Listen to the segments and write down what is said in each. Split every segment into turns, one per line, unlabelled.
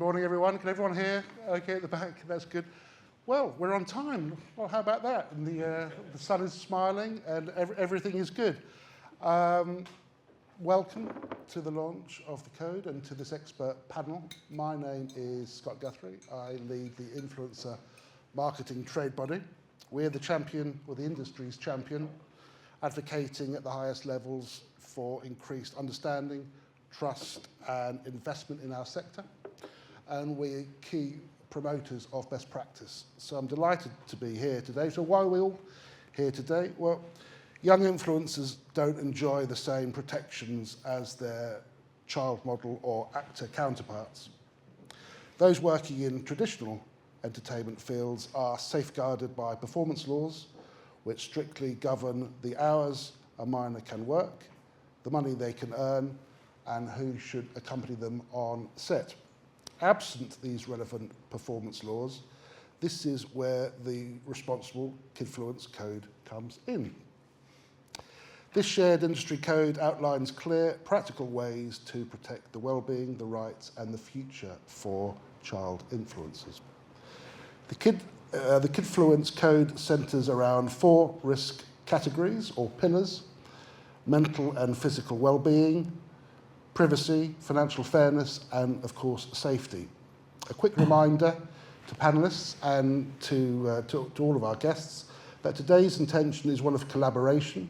Morning, everyone. Can everyone hear okay at the back? That's good. Well, we're on time. Well, how about that? And the sun is smiling and everything is good. Welcome to the launch of the code and to this expert panel. My name is Guthrie. I lead the influencer marketing trade body. We're the champion, or the industry's champion, advocating at the highest levels for increased understanding, trust and investment in our sector. And we're key promoters of best practice. So I'm delighted to be here today. So why are we all here today? Well, young influencers don't enjoy the same protections as their child model or actor counterparts. Those working in traditional entertainment fields are safeguarded by performance laws, which strictly govern the hours a minor can work, the money they can earn, and who should accompany them on set. Absent these relevant performance laws, this is where the Responsible Kidfluence Code comes in. This shared industry code outlines clear, practical ways to protect the well-being, the rights, and the future for child influencers. The Kidfluence Code centres around 4 risk categories, or pillars: mental and physical well-being, privacy, financial fairness, and of course, safety. A quick reminder to panelists and to all of our guests that today's intention is one of collaboration,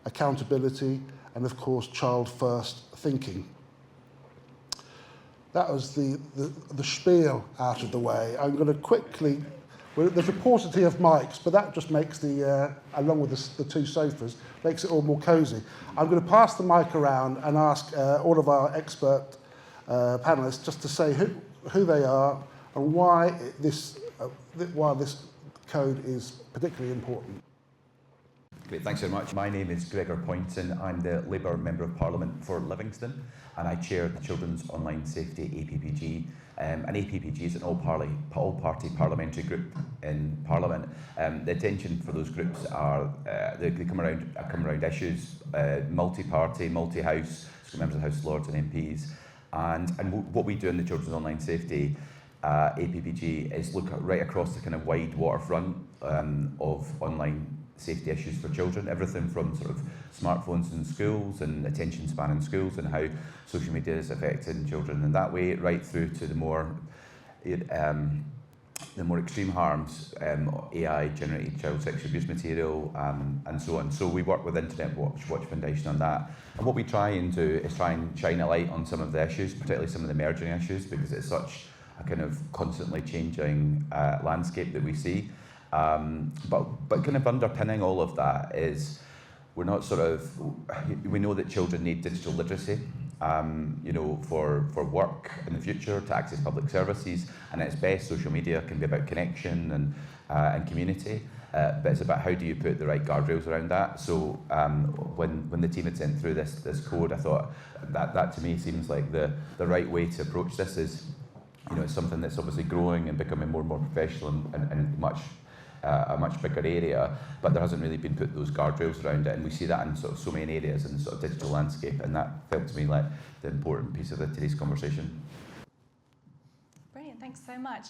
accountability, and of course, child-first thinking. That was the spiel out of the way. I'm going to quickly, there's a paucity of mics, but that just makes along with the 2 sofas, makes it all more cosy. I'm going to pass the mic around and ask all of our expert panelists just to say who they are and why this code is particularly important.
Great, thanks very much. My name is Gregor Poynton. I'm the Labour Member of Parliament for Livingston, and I chair the Children's Online Safety APPG. And APPG is an all-party parliamentary group in Parliament. The intention for those groups are they come around issues, multi-party, multi-house, so members of the House of Lords and MPs. And what we do in the Children's Online Safety APPG is look at right across the kind of wide waterfront of online safety issues for children, everything from sort of smartphones in schools and attention span in schools and how social media is affecting children in that way, right through to the more extreme harms, AI-generated child sexual abuse material, and so on. So we work with Internet Watch Foundation on that. And what we try and do is try and shine a light on some of the issues, particularly some of the emerging issues, because it's such a kind of constantly changing landscape that we see. But kind of underpinning all of that is we know that children need digital literacy, for work in the future, to access public services, and at its best, social media can be about connection and community, but it's about how do you put the right guardrails around that. So when the team had sent through this code, I thought that to me seems like the right way to approach this is, it's something that's obviously growing and becoming more and more professional and a much bigger area, but there hasn't really been put those guardrails around it, and we see that in sort of so many areas in the sort of digital landscape, and that felt to me like the important piece of today's conversation.
Brilliant, thanks so much.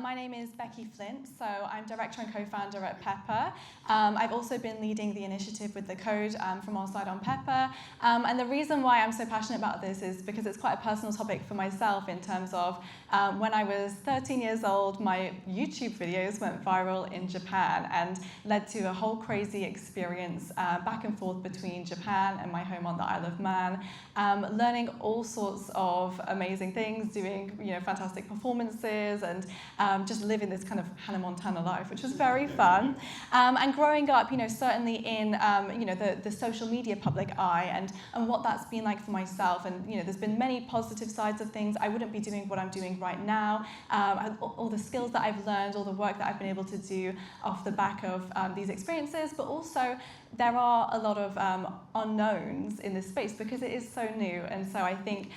My name is Beckii Flint, so I'm director and co-founder at Pepper. I've also been leading the initiative with the code from our side on Pepper. And the reason why I'm so passionate about this is because it's quite a personal topic for myself in terms of when I was 13 years old, my YouTube videos went viral in Japan and led to a whole crazy experience back and forth between Japan and my home on the Isle of Man, learning all sorts of amazing things, doing fantastic performances and just living this kind of Hannah Montana life, which was very fun. And growing up, certainly in the social media public eye and what that's been like for myself. And there's been many positive sides of things. I wouldn't be doing what I'm doing right now. All the skills that I've learned, all the work that I've been able to do off the back of these experiences, but also there are a lot of unknowns in this space because it is so new. And so I think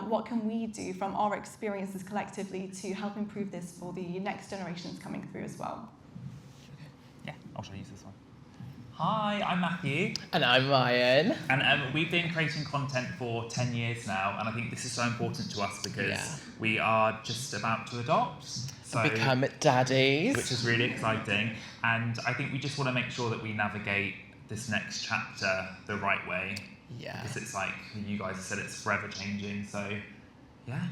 what can we do from our experiences collectively to help improve this for the next generations coming through as well?
Yeah, I'll use this one. Hi, I'm Matthew.
And I'm Ryan.
And we've been creating content for 10 years now, and I think this is so important to us because we are just about to adopt. So,
become daddies.
Which is really exciting. And I think we just want to make sure that we navigate this next chapter the right way.
Yeah.
Because it's like, you guys have said, it's forever changing, so yeah.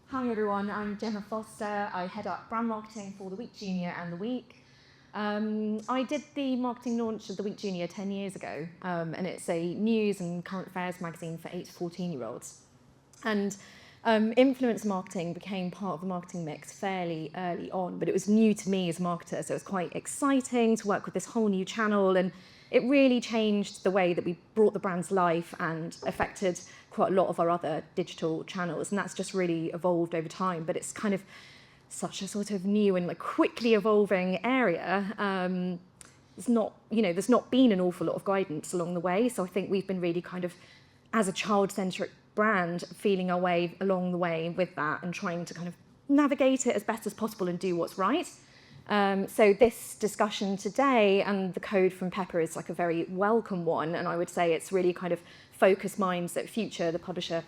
Hi everyone, I'm Jemma Foster. I head up brand marketing for The Week Junior and The Week. I did the marketing launch of The Week Junior 10 years ago, and it's a news and current affairs magazine for 8 to 14-year-olds. And influencer marketing became part of the marketing mix fairly early on, but it was new to me as a marketer, so it was quite exciting to work with this whole new channel, and it really changed the way that we brought the brands life and affected quite a lot of our other digital channels, and that's just really evolved over time. But it's kind of such a sort of new and quickly evolving area. It's not, there's not been an awful lot of guidance along the way, so I think we've been really kind of, as a child-centric brand, feeling our way along the way with that and trying to kind of navigate it as best as possible and do what's right. So this discussion today and the code from Pepper is like a very welcome one, and I would say it's really kind of focused minds at Future, the publisher,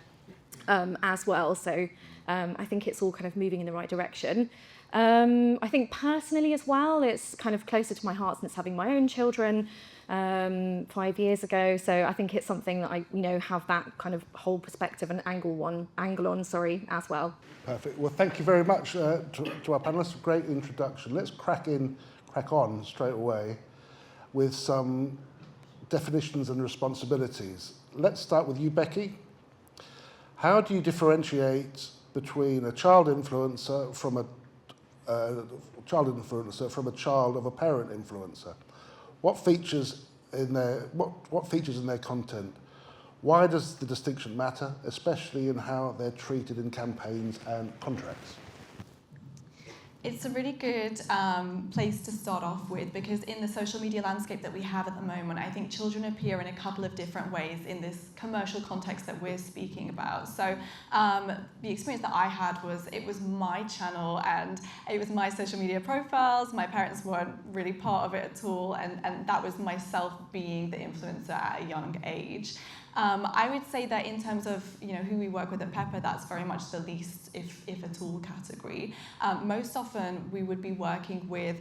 as well. So I think it's all kind of moving in the right direction. I think personally as well, it's kind of closer to my heart since having my own children 5 years ago. So I think it's something that I, have that kind of whole perspective and angle on, as well.
Perfect. Well, thank you very much to our panellists. Great introduction. Let's crack on straight away with some definitions and responsibilities. Let's start with you, Beckii. How do you differentiate between a child influencer from a child of a parent influencer? What features in their content? Why does the distinction matter, especially in how they're treated in campaigns and contracts?
It's a really good place to start off with, because in the social media landscape that we have at the moment, I think children appear in a couple of different ways in this commercial context that we're speaking about. So the experience that I had was, it was my channel and it was my social media profiles. My parents weren't really part of it at all, and that was myself being the influencer at a young age. I would say that in terms of who we work with at Pepper, that's very much the least, if at all, category. Most often we would be working with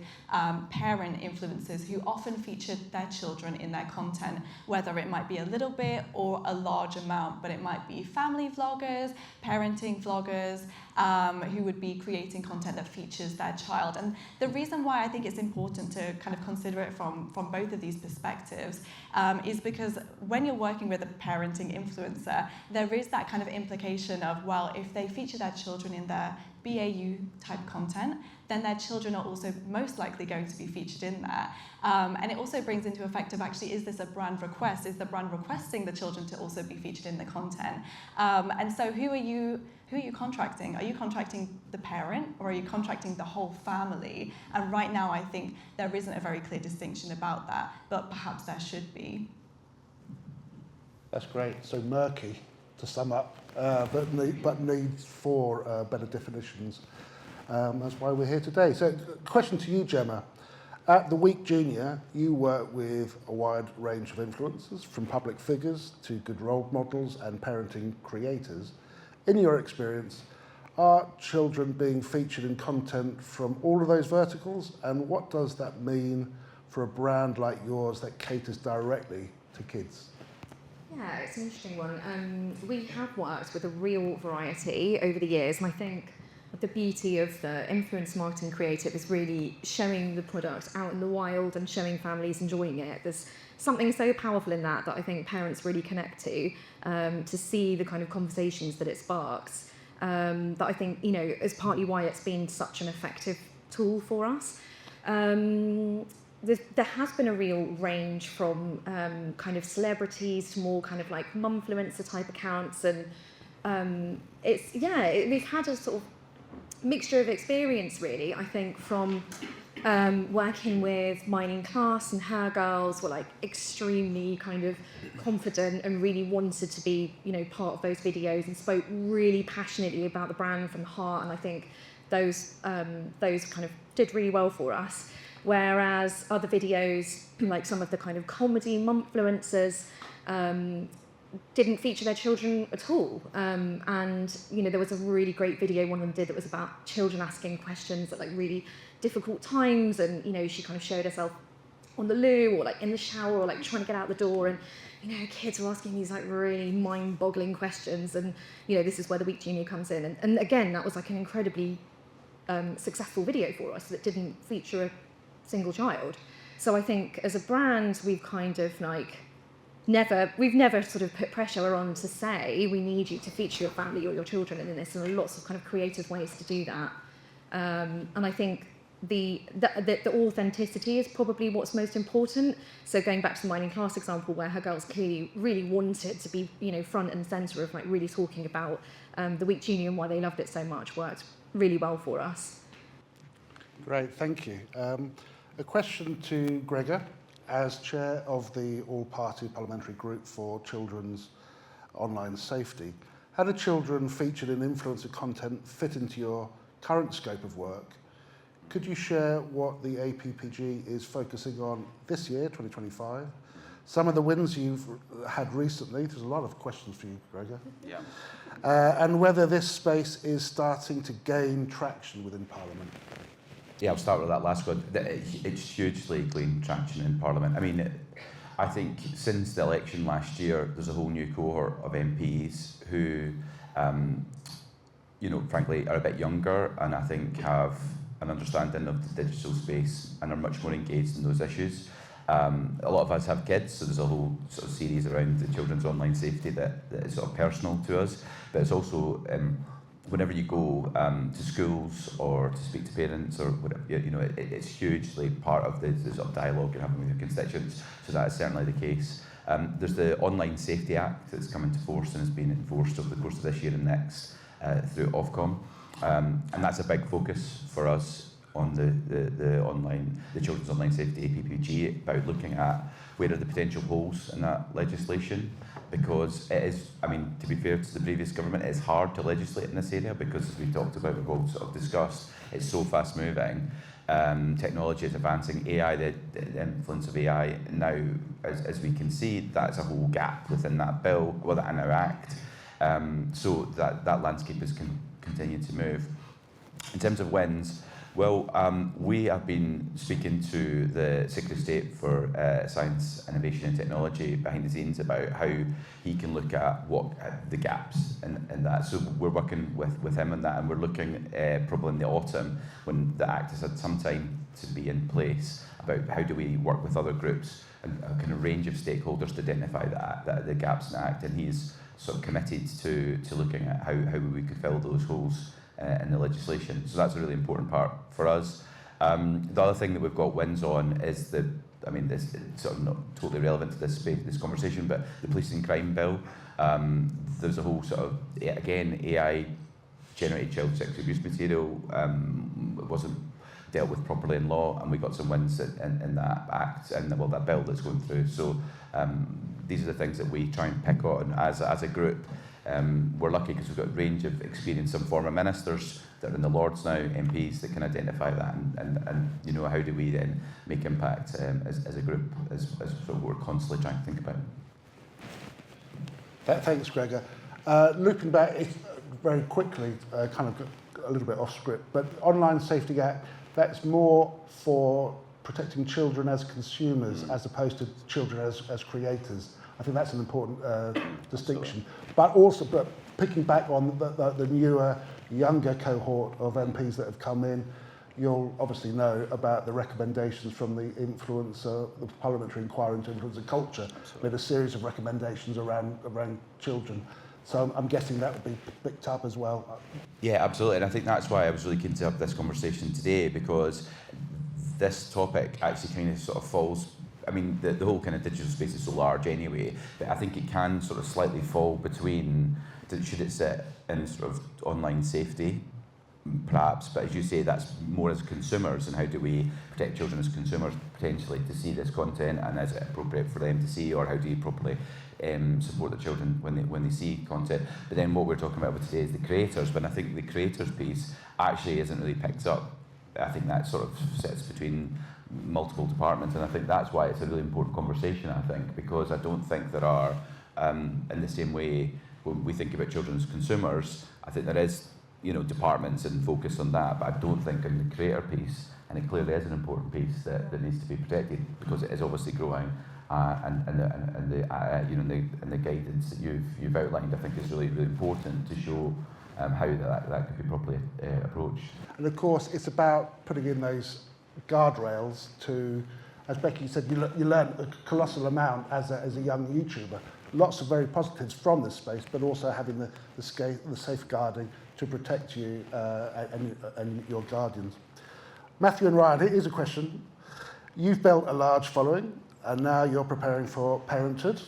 parent influencers who often feature their children in their content, whether it might be a little bit or a large amount, but it might be family vloggers, parenting vloggers, who would be creating content that features their child. And the reason why I think it's important to kind of consider it from both of these perspectives is because when you're working with a parenting influencer, there is that kind of implication of, well, if they feature their children in their BAU type content, then their children are also most likely going to be featured in there. And it also brings into effect of, actually, is this a brand request? Is the brand requesting the children to also be featured in the content? And so who are you contracting? Are you contracting the parent, or are you contracting the whole family? And right now, I think there isn't a very clear distinction about that, but perhaps there should be.
That's great. So murky, to sum up, but needs for better definitions. That's why we're here today. So, question to you, Jemma. At The Week Junior, you work with a wide range of influencers, from public figures to good role models and parenting creators. In your experience, are children being featured in content from all of those verticals? And what does that mean for a brand like yours that caters directly to kids?
Yeah, it's an interesting one. We have worked with a real variety over the years, and I think the beauty of the influence marketing creative is really showing the product out in the wild and showing families enjoying it. There's something so powerful in that I think parents really connect to see the kind of conversations that it sparks. That I think, is partly why it's been such an effective tool for us. There has been a real range from kind of celebrities to more kind of like mumfluencer type accounts, and we've had a sort of mixture of experience, really. I think from working with Mining Class, and her girls were like extremely kind of confident and really wanted to be part of those videos and spoke really passionately about the brand from the heart, and I think those kind of did really well for us. Whereas other videos, like some of the kind of comedy momfluencers, didn't feature their children at all. And, you know, there was a really great video one of them did that was about children asking questions at like really difficult times. And, you know, she kind of showed herself on the loo or like in the shower or like trying to get out the door. And, you know, kids were asking these like really mind-boggling questions. And, you know, this is where the Week Junior comes in. And again, that was like an incredibly successful video for us that didn't feature a single child. So I think as a brand, we've kind of like we've never sort of put pressure on to say we need you to feature your family or your children in this, and there are lots of kind of creative ways to do that. And I think the authenticity is probably what's most important. So going back to the mining class example, where her girls clearly really wanted to be, you know, front and centre of like really talking about the Week Junior and why they loved it so much, worked really well for us.
Great, thank you. A question to Gregor, as chair of the all-party parliamentary group for children's online safety. How do children featured in influencer content fit into your current scope of work? Could you share what the APPG is focusing on this year, 2025? Some of the wins you've had recently, there's a lot of questions for you, Gregor.
Yeah.
And whether this space is starting to gain traction within Parliament.
Yeah, I'll start with that last one. It's hugely gained traction in Parliament. I mean, I think since the election last year, there's a whole new cohort of MPs who, you know, frankly, are a bit younger and I think have an understanding of the digital space and are much more engaged in those issues. A lot of us have kids, so there's a whole sort of series around the children's online safety that is sort of personal to us, but it's also whenever you go to schools or to speak to parents or whatever, you know, it's hugely part of the sort of dialogue you're having with your constituents, so that is certainly the case. There's the Online Safety Act that's come into force and has been enforced over the course of this year and next through Ofcom, and that's a big focus for us on the Children's Online Safety APPG, about looking at where are the potential holes in that legislation, because it is, I mean, to be fair to the previous government, it's hard to legislate in this area because, as we talked about, we've all sort of discussed, it's so fast moving. Technology is advancing, AI, the influence of AI now, as we can see, that's a whole gap within that bill, well, that now act. So that landscape has continued to move. In terms of wins, well, we have been speaking to the Secretary of State for Science, Innovation and Technology behind the scenes about how he can look at what the gaps in that. So we're working with him on that, and we're looking probably in the autumn, when the Act has had some time to be in place, about how do we work with other groups and a kind of range of stakeholders to identify the gaps in the Act, and he's sort of committed to looking at how we could fill those holes in the legislation. So that's a really important part for us. The other thing that we've got wins on is this is sort of not totally relevant to this conversation, but the police and crime bill. There's a whole sort of, again, AI generated child sexual abuse material. It wasn't dealt with properly in law, and we got some wins in that act and that bill that's going through. So these are the things that we try and pick on as a group. We're lucky because we've got a range of experience, some former ministers that are in the Lords now, MPs that can identify that, and you know, how do we then make impact as a group, as sort of what we're constantly trying to think about.
Thanks, Gregor. Looping back very quickly, kind of a little bit off script, but Online Safety Act, that's more for protecting children as consumers as opposed to children as creators. I think that's an important distinction. But picking back on the newer, younger cohort of MPs that have come in, you'll obviously know about the recommendations from the Parliamentary Inquiry into Influencer Culture. Made a series of recommendations around children. So I'm guessing that would be picked up as well.
Yeah, absolutely. And I think that's why I was really keen to have this conversation today, because this topic actually kind of sort of falls, I mean, the whole kind of digital space is so large anyway, but I think it can sort of slightly fall between, should it sit in sort of online safety perhaps, but as you say, that's more as consumers, and how do we protect children as consumers potentially to see this content, and is it appropriate for them to see, or how do you properly support the children when they see content? But then what we're talking about today is the creators, but I think the creators piece actually isn't really picked up. I think that sort of sits between multiple departments, and I think that's why it's a really important conversation, I think, because I don't think there are, in the same way when we think about children as consumers, I think there is, departments and focus on that, but I don't think in the creator piece, and it clearly is an important piece that needs to be protected, because it is obviously growing, and the guidance that you've outlined, I think, is really, really important to show how that could be properly approached.
And of course, it's about putting in those guardrails to, as Beckii said, you learn a colossal amount as a young YouTuber. Lots of very positives from this space, but also having the safeguarding to protect you and your guardians. Matthew and Ryan, here's a question. You've built a large following, and now you're preparing for parenthood.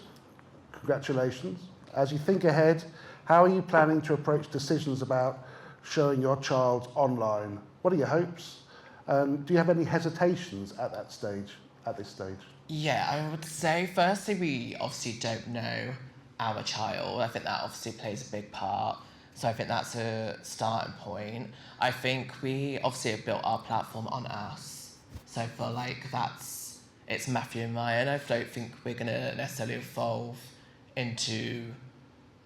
Congratulations. As you think ahead, how are you planning to approach decisions about showing your child online? What are your hopes? Do you have any hesitations at this stage?
Yeah, I would say firstly we obviously don't know our child. I think that obviously plays a big part. So I think that's a starting point. I think we obviously have built our platform on us. So I feel like it's Matthew and Ryan. I don't think we're going to necessarily evolve into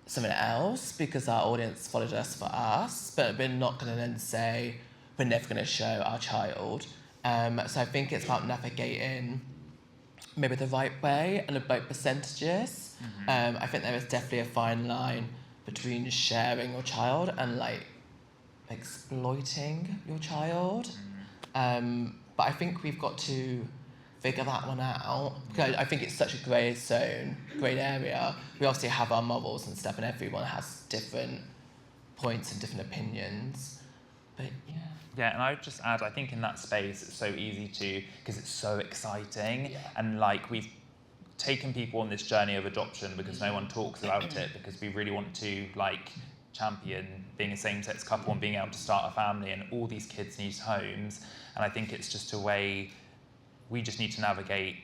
something else because our audience followed us for us, but we're not going to then say we're never going to show our child. So I think it's about navigating maybe the right way and about percentages. I think there is definitely a fine line between sharing your child and exploiting your child. But I think we've got to figure that one out, because I think it's such a grey zone, grey area. We obviously have our morals and stuff, and everyone has different points and different opinions. But yeah.
Yeah, and I would just add, I think in that space it's so easy to, because it's so exciting, and we've taken people on this journey of adoption because no one talks about it, because we really want to champion being a same-sex couple and being able to start a family, and all these kids need homes, and I think it's just a way we just need to navigate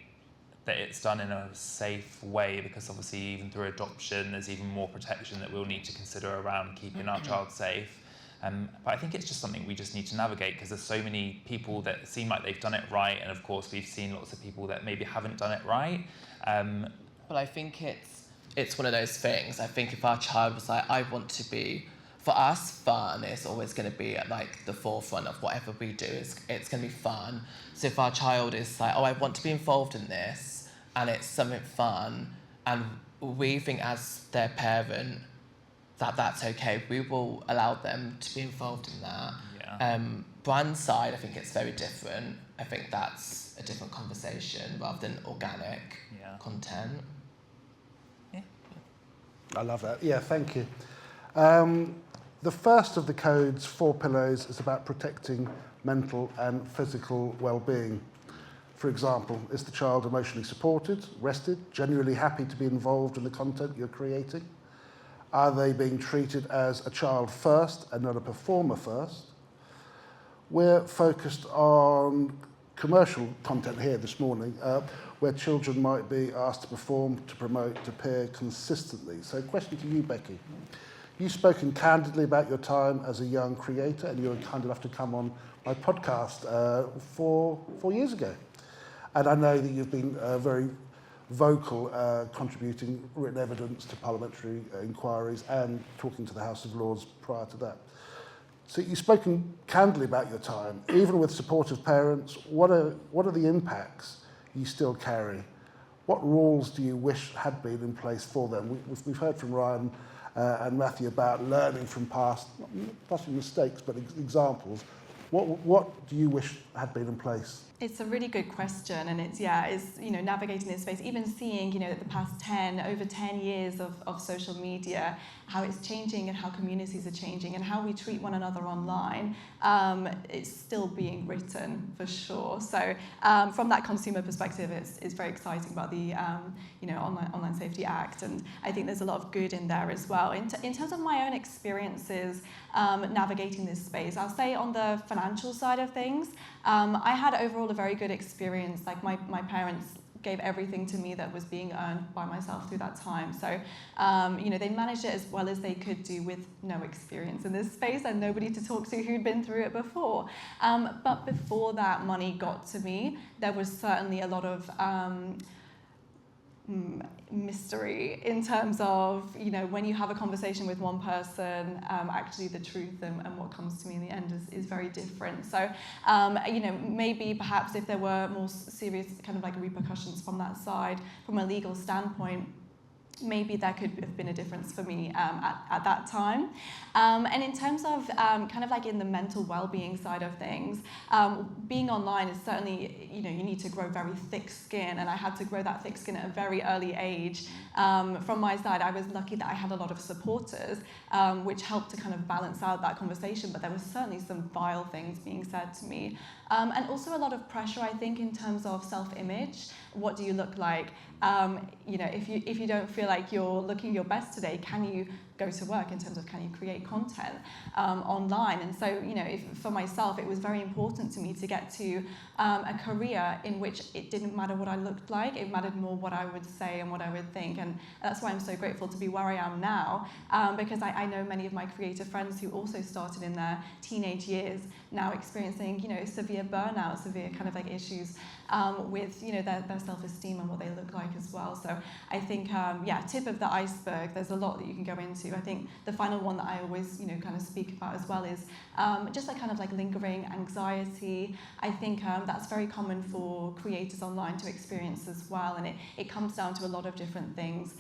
that it's done in a safe way, because obviously even through adoption there's even more protection that we'll need to consider around keeping our child safe. But I think it's just something we just need to navigate, because there's so many people that seem like they've done it right, and of course we've seen lots of people that maybe haven't done it right.
But I think it's one of those things. I think if our child was I want to be, for us, fun is always going to be at the forefront of whatever we do. It's going to be fun. So if our child is I want to be involved in this, and it's something fun, and we think as their parent that's okay, we will allow them to be involved in that.
Yeah.
Brand side, I think it's very different. I think that's a different conversation rather than organic content.
Yeah.
I love that. Yeah, thank you. The first of the code's 4 pillars is about protecting mental and physical well-being. For example, is the child emotionally supported, rested, genuinely happy to be involved in the content you're creating? Are they being treated as a child first and not a performer first? We're focused on commercial content here this morning, where children might be asked to perform, to promote, to appear consistently. So question to you, Beckii. You've spoken candidly about your time as a young creator, and you were kind enough to come on my podcast 4 years ago. And I know that you've been very vocal, contributing written evidence to parliamentary inquiries and talking to the House of Lords prior to that. So you've spoken candidly about your time. Even with supportive parents, what are the impacts you still carry? What rules do you wish had been in place for them? We've heard from Ryan and Matthew about learning from past, not possibly mistakes, but examples. What do you wish had been in place?
It's a really good question, and it's navigating this space, even seeing the past over 10 years of social media, how it's changing and how communities are changing and how we treat one another online. It's still being written for sure. So from that consumer perspective, it's very exciting about the Online Safety Act, and I think there's a lot of good in there as well. In terms of my own experiences navigating this space, I'll say on the financial side of things, I had overall a very good experience. Like my parents gave everything to me that was being earned by myself through that time. So, they managed it as well as they could do with no experience in this space and nobody to talk to who'd been through it before. But before that money got to me, there was certainly a lot of mystery in terms of, when you have a conversation with one person, actually the truth and what comes to me in the end is very different. So, maybe perhaps if there were more serious kind of like repercussions from that side, from a legal standpoint, maybe there could have been a difference for me at that time. And in terms of kind of like in the mental well-being side of things, being online is certainly, you need to grow very thick skin, and I had to grow that thick skin at a very early age. From my side, I was lucky that I had a lot of supporters, which helped to kind of balance out that conversation, but there was certainly some vile things being said to me. And also a lot of pressure, I think, in terms of self-image. What do you look like? If you don't feel like you're looking your best today, can you go to work in terms of can you create content online? And so, for myself, it was very important to me to get to a career in which it didn't matter what I looked like, it mattered more what I would say and what I would think. And that's why I'm so grateful to be where I am now, because I know many of my creative friends who also started in their teenage years now experiencing, severe burnout, severe kind of like issues with, their self-esteem and what they look like as well. So I think, tip of the iceberg, there's a lot that you can go into. I think the final one that I always, kind of speak about as well is just like kind of like lingering anxiety. I think that's very common for creators online to experience as well, and it comes down to a lot of different things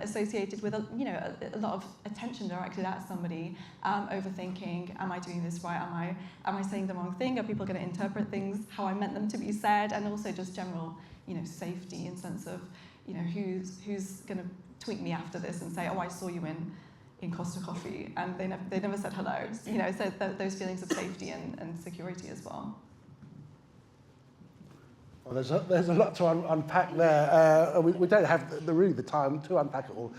associated with, a lot of attention directed at somebody, overthinking, am I doing this right? Am I saying the wrong thing? Are people going to interpret things how I meant them to be said? And also just general, safety in sense of, who's going to tweet me after this and say, oh, I saw you in Costa Coffee, and they never said hello. So those feelings of safety and security as well.
Well, there's a lot to unpack there. We don't have the time to unpack it all.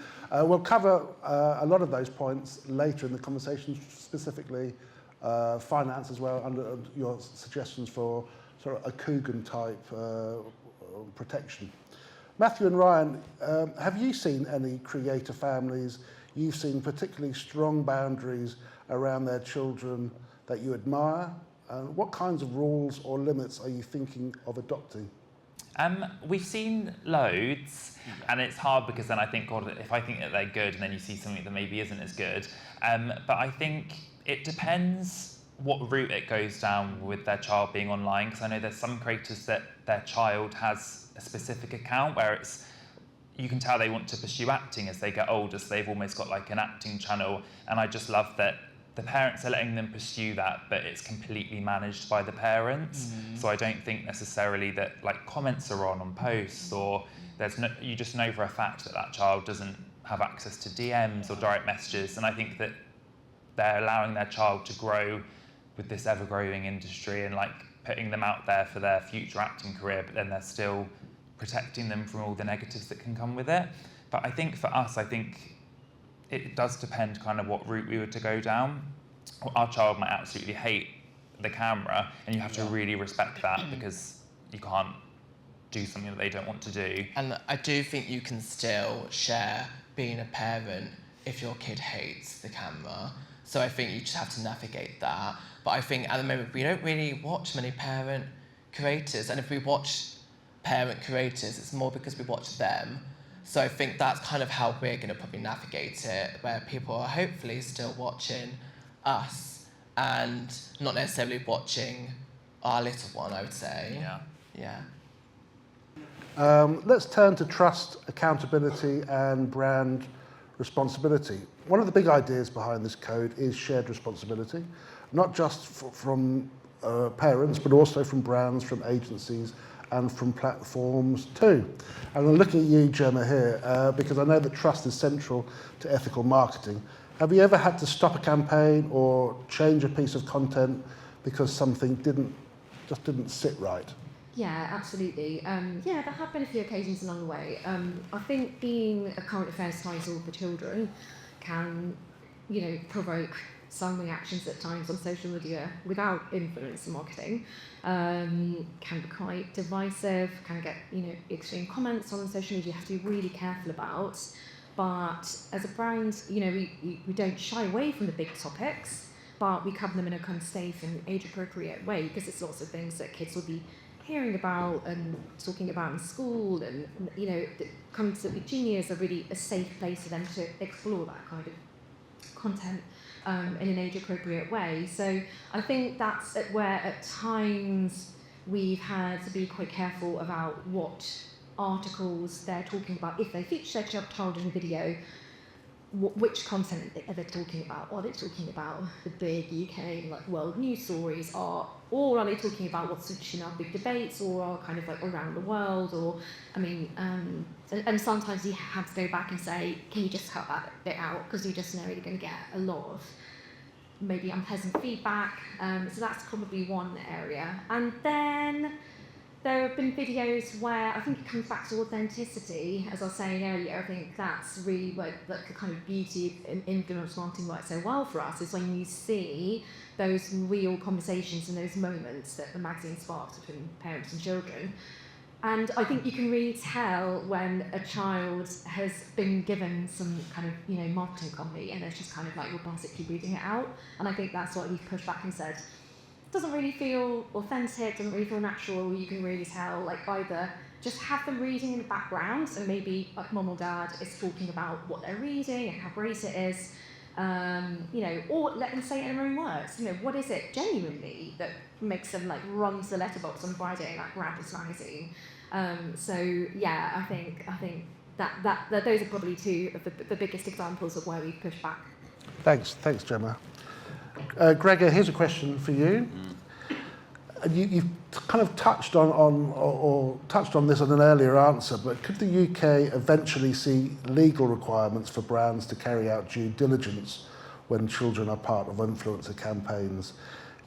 We'll cover a lot of those points later in the conversation, specifically finance as well, under your suggestions for sort of a Coogan type protection. Matthew and Ryan, have you seen any creator families you've seen particularly strong boundaries around their children that you admire? What kinds of rules or limits are you thinking of adopting?
We've seen loads, and it's hard because then I think, God, if I think that they're good and then you see something that maybe isn't as good. But I think it depends what route it goes down with their child being online, because I know there's some creators that their child has a specific account where you can tell they want to pursue acting as they get older, so they've almost got like an acting channel, and I just love that the parents are letting them pursue that, but it's completely managed by the parents. So I don't think necessarily that like comments are on posts, or you just know for a fact that child doesn't have access to DMs or direct messages, and I think that they're allowing their child to grow with this ever-growing industry and like putting them out there for their future acting career, but then they're still protecting them from all the negatives that can come with it. But I think for us, it does depend kind of what route we were to go down. Our child might absolutely hate the camera, and you have to really respect that, because you can't do something that they don't want to do.
And I do think you can still share being a parent if your kid hates the camera. So I think you just have to navigate that. But I think at the moment we don't really watch many parent creators, and if we watch parent creators, it's more because we watch them. So I think that's kind of how we're going to probably navigate it, where people are hopefully still watching us and not necessarily watching our little one, I would say. Yeah.
Let's turn to trust, accountability and brand responsibility. one of the big ideas behind this code is shared responsibility, not just from parents, but also from brands, from agencies, and from platforms too. And I'm looking at you, Jemma, here, because I know that trust is central to ethical marketing. Have you ever had to stop a campaign or change a piece of content because something just didn't sit right?
Yeah, absolutely. There have been a few occasions along the way. I think being a current affairs title for children can, provoke some reactions at times on social media without influencer marketing. Can be quite divisive, can get, extreme comments on social media you have to be really careful about. But as a brand, we don't shy away from the big topics, but we cover them in a kind of safe and age-appropriate way, because it's lots of things that kids will be hearing about and talking about in school, and the concept of Genie is a really a safe place for them to explore that kind of content in an age-appropriate way. So I think that's where at times we've had to be quite careful about what articles they're talking about. If they feature their child in a video, which content are they talking about? Are they talking about the big UK world news stories, or are they talking about what's switching up big debates, or kind of around the world? Or and sometimes you have to go back and say, can you just cut that bit out, because you just know you're going to get a lot of maybe unpleasant feedback. So that's probably one area. And then there have been videos where I think it comes back to authenticity, as I was saying earlier. I think that's really what the kind of beauty in influence marketing works so well for us, is when you see those real conversations and those moments that the magazine sparks between parents and children. And I think you can really tell when a child has been given some kind of, marketing copy, and it's just kind of robotically reading it out. And I think that's what we've pushed back and said, doesn't really feel authentic, doesn't really feel natural. You can really tell, either just have them reading in the background, so maybe mum or dad is talking about what they're reading and how great it is, or let them say it in their own words. What is it genuinely that makes them run to the letterbox on Friday and grab this magazine? I think that those are probably two of the biggest examples of where we've pushed back.
Thanks, Jemma. Gregor, here's a question for you. You've kind of touched on this in an earlier answer, but could the UK eventually see legal requirements for brands to carry out due diligence when children are part of influencer campaigns?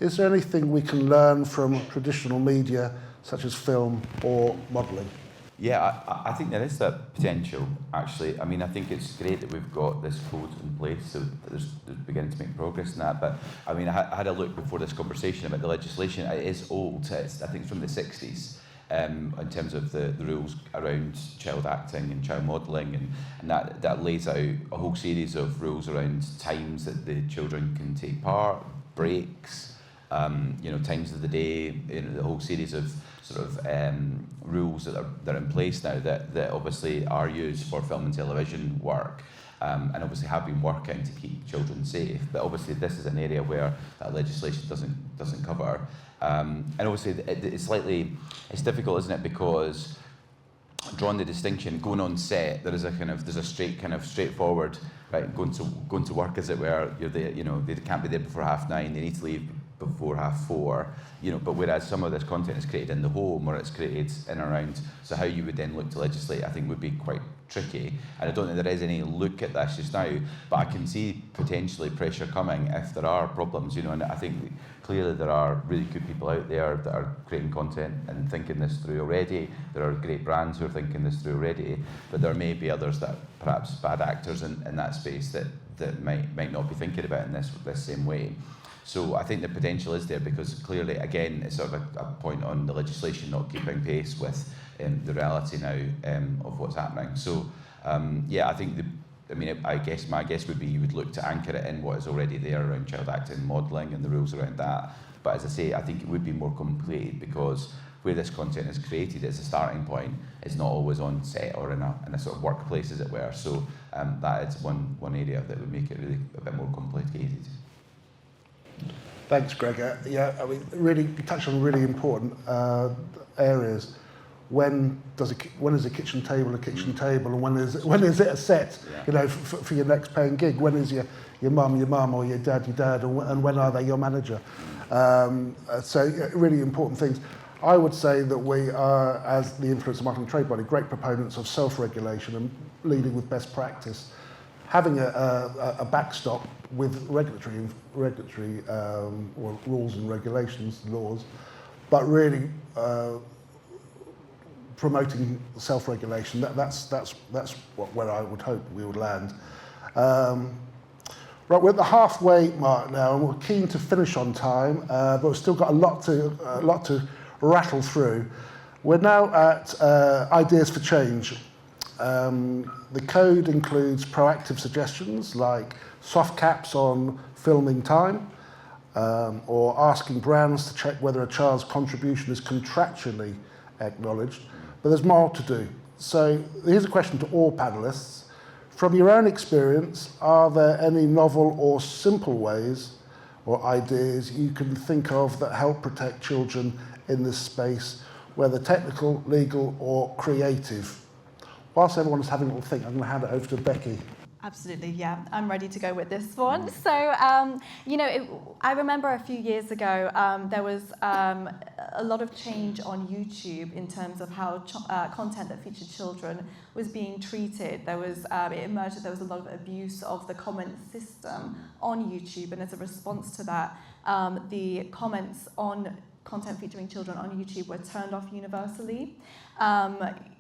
Is there anything we can learn from traditional media, such as film or modelling?
Yeah, I think there is that potential, actually. I mean, I think it's great that we've got this code in place, so there's beginning to make progress in that. But, I mean, I had a look before this conversation about the legislation. It is old. I think it's from the 60s in terms of the rules around child acting and child modelling, and that lays out a whole series of rules around times that the children can take part, breaks, times of the day, the whole series of sort of rules that are in place now that obviously are used for film and television work, and obviously have been working to keep children safe. But obviously this is an area where that legislation doesn't cover, and obviously it's difficult, isn't it? Because drawing the distinction, going on set, there's a straightforward, right, going to work, as it were. You're there, they can't be there before 9:30. They need to leave before 4:30, but whereas some of this content is created in the home, or it's created in and around, so how you would then look to legislate, I think, would be quite tricky. And I don't think there is any look at this just now, but I can see potentially pressure coming if there are problems, and I think clearly there are really good people out there that are creating content and thinking this through already. There are great brands who are thinking this through already, but there may be others, that perhaps bad actors in that space that might not be thinking about it in this same way. So I think the potential is there, because clearly, again, it's sort of a point on the legislation not keeping pace with the reality now of what's happening. So I think I guess my guess would be you would look to anchor it in what is already there around child acting, modelling, and the rules around that. But as I say, I think it would be more complete, because where this content is created as a starting point, it's not always on set or in a sort of workplace, as it were. So that is one area that would make it really a bit more complicated.
Thanks, Gregor. Yeah, I mean, really, you touched on really important areas. when is a kitchen table a kitchen table, and when is it a set, you know, for your next paying gig? When is your mum, or your dad, and when are they your manager? So really important things. I would say that we are, as the influencer marketing trade body, great proponents of self-regulation and leading with best practice, having a backstop with regulatory or rules and regulations, laws, but really promoting self-regulation. That's where I would hope we would land. Right, we're at the halfway mark now, and we're keen to finish on time, but we've still got a lot to rattle through. We're now at ideas for change. The code includes proactive suggestions like soft caps on filming time, or asking brands to check whether a child's contribution is contractually acknowledged. But there's more to do. So here's a question to all panelists. From your own experience, are there any novel or simple ways or ideas you can think of that help protect children in this space, whether technical, legal, or creative? Whilst everyone's having a little think, I'm going to hand it over to Beckii.
Absolutely, yeah. I'm ready to go with this one. So, you know, I remember a few years ago, there was a lot of change on YouTube in terms of how content that featured children was being treated. There was, it emerged that there was a lot of abuse of the comment system on YouTube, and as a response to that, the comments on content featuring children on YouTube were turned off universally.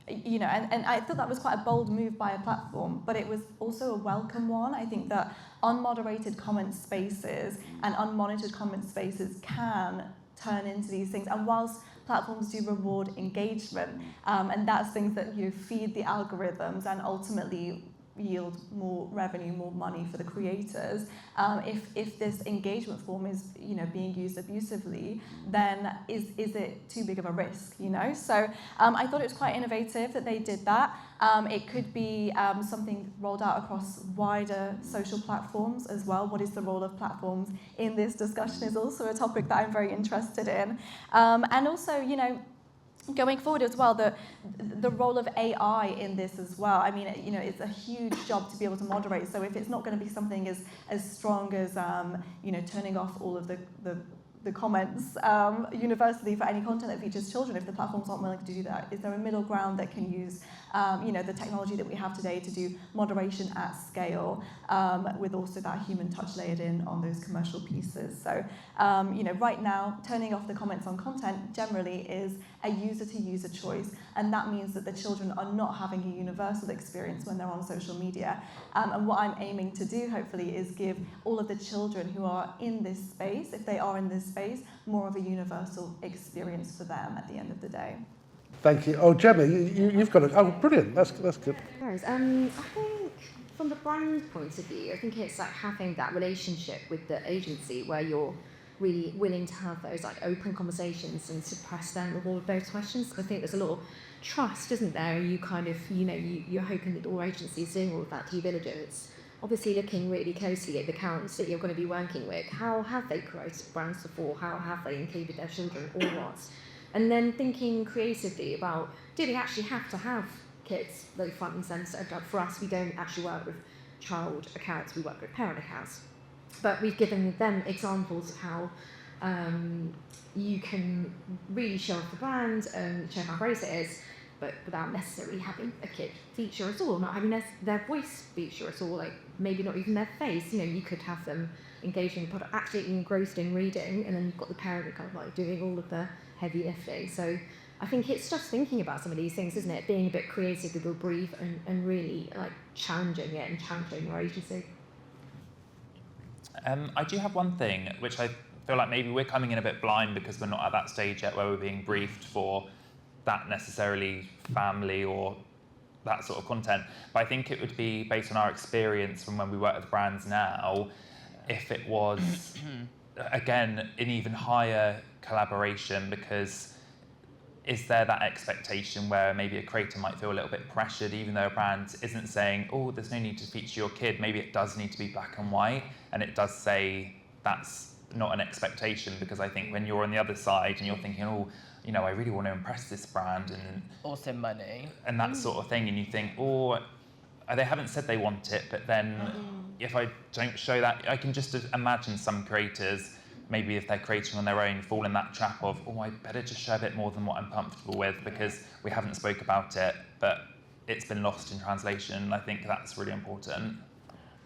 You know, and I thought that was quite a bold move by a platform, but it was also a welcome one. I think that unmoderated comment spaces and unmonitored comment spaces can turn into these things. And whilst platforms do reward engagement, and that's things that feed the algorithms and ultimately yield more revenue, more money for the creators. If this engagement form is being used abusively, then is it too big of a risk? So I thought it was quite innovative that they did that. It could be something rolled out across wider social platforms as well. What is the role of platforms in this discussion is also a topic that I'm very interested in. And also, going forward as well, the role of AI in this as well. I mean, it's a huge job to be able to moderate. So if it's not going to be something as strong as turning off all of the comments universally for any content that features children, if the platforms aren't willing to do that, is there a middle ground that can use the technology that we have today to do moderation at scale, with also that human touch layered in on those commercial pieces? So right now, turning off the comments on content generally is a user-to-user choice, and that means that the children are not having a universal experience when they're on social media. And what I'm aiming to do, hopefully, is give all of the children who are in this space, if they are in this space, more of a universal experience for them at the end of the day.
Thank you. Oh, Jemma, you've got it. Oh, brilliant. That's good.
I think from the brand point of view, I think it's like having that relationship with the agency where you're really willing to have those like open conversations and to press them with all of those questions. I think there's a lot of trust, isn't there? You kind of, you're hoping that all agencies doing all of that due diligence, obviously looking really closely at the accounts that you're going to be working with. How have they created brands before? How have they included their children or what? And then thinking creatively about, do they actually have to have kids like front and centre? For us, we don't actually work with child accounts, we work with parent accounts. But we've given them examples of how you can really show off the brand and show how great it is, but without necessarily having a kid feature at all, not having their voice feature at all, like maybe not even their face. You could have them engaging in the product, actually engrossed in reading, and then you've got the parent kind of like doing all of the heavy lifting. So I think it's just thinking about some of these things, isn't it? Being a bit creative with your brief and really like challenging it and challenging your agency.
I do have one thing, which I feel like maybe we're coming in a bit blind because we're not at that stage yet where we're being briefed for that necessarily family or that sort of content. But I think it would be based on our experience from when we work with brands now, if it was, again, an even higher collaboration, because is there that expectation where maybe a creator might feel a little bit pressured, even though a brand isn't saying, oh, there's no need to feature your kid, maybe it does need to be black and white, and it does say that's not an expectation, because I think when you're on the other side and you're thinking, oh, you know, I really want to impress this brand, and
Also money.
and that sort of thing, and you think, oh, they haven't said they want it, but then if I don't show that, I can just imagine some creators, maybe if they're creating on their own, fall in that trap of, oh, I better just show a bit more than what I'm comfortable with because we haven't spoke about it, but it's been lost in translation. I think that's really important.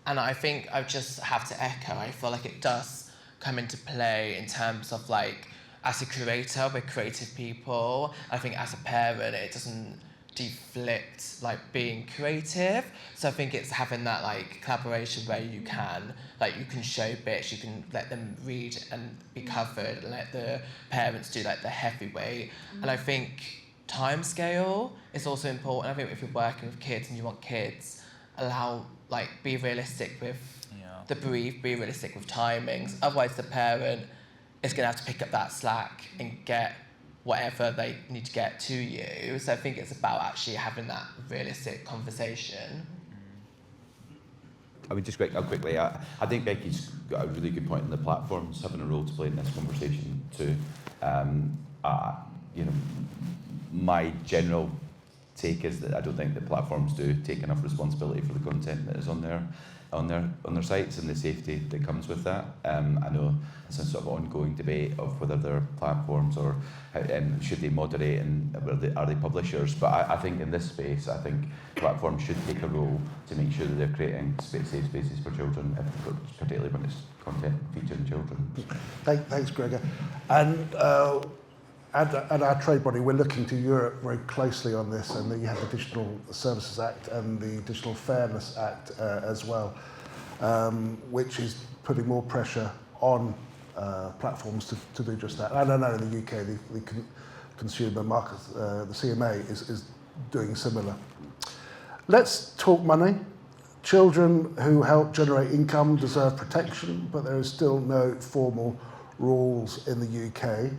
And I think I just have to echo, I feel like it does come into play in terms of like, as a creator, we're creative people. I think as a parent, it doesn't deflect like being creative. So I think it's having that like collaboration where you can show bits, you can let them read and be covered, and let the parents do like the heavyweight. And I think time scale is also important. I think if you're working with kids and you want kids, be realistic with the brief, be realistic with timings. Otherwise the parent is going to have to pick up that slack and get whatever they need to get to you. So I think it's about actually having that realistic conversation.
I would just quickly, I think Becky's got a really good point in the platforms having a role to play in this conversation too. You know, my general take is that I don't think that platforms do take enough responsibility for the content that is on their sites and the safety that comes with that. I know it's a sort of ongoing debate of whether they're platforms or should they moderate and are they publishers. But I think in this space, I think platforms should take a role to make sure that they're creating safe spaces for children, particularly when it's content featuring children.
Thanks, Gregor. And at our trade body, we're looking to Europe very closely on this, and then you have the Digital Services Act and the Digital Fairness Act as well, which is putting more pressure on platforms to do just that. And I know in the UK, the consumer market, the CMA is doing similar. Let's talk money. Children who help generate income deserve protection, but there is still no formal rules in the UK.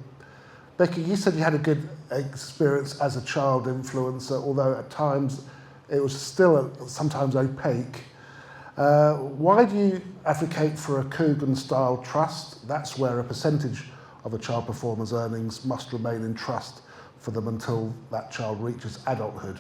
Beckii, you said you had a good experience as a child influencer, although at times it was still sometimes opaque. Why do you advocate for a Coogan-style trust? That's where a percentage of a child performer's earnings must remain in trust for them until that child reaches adulthood.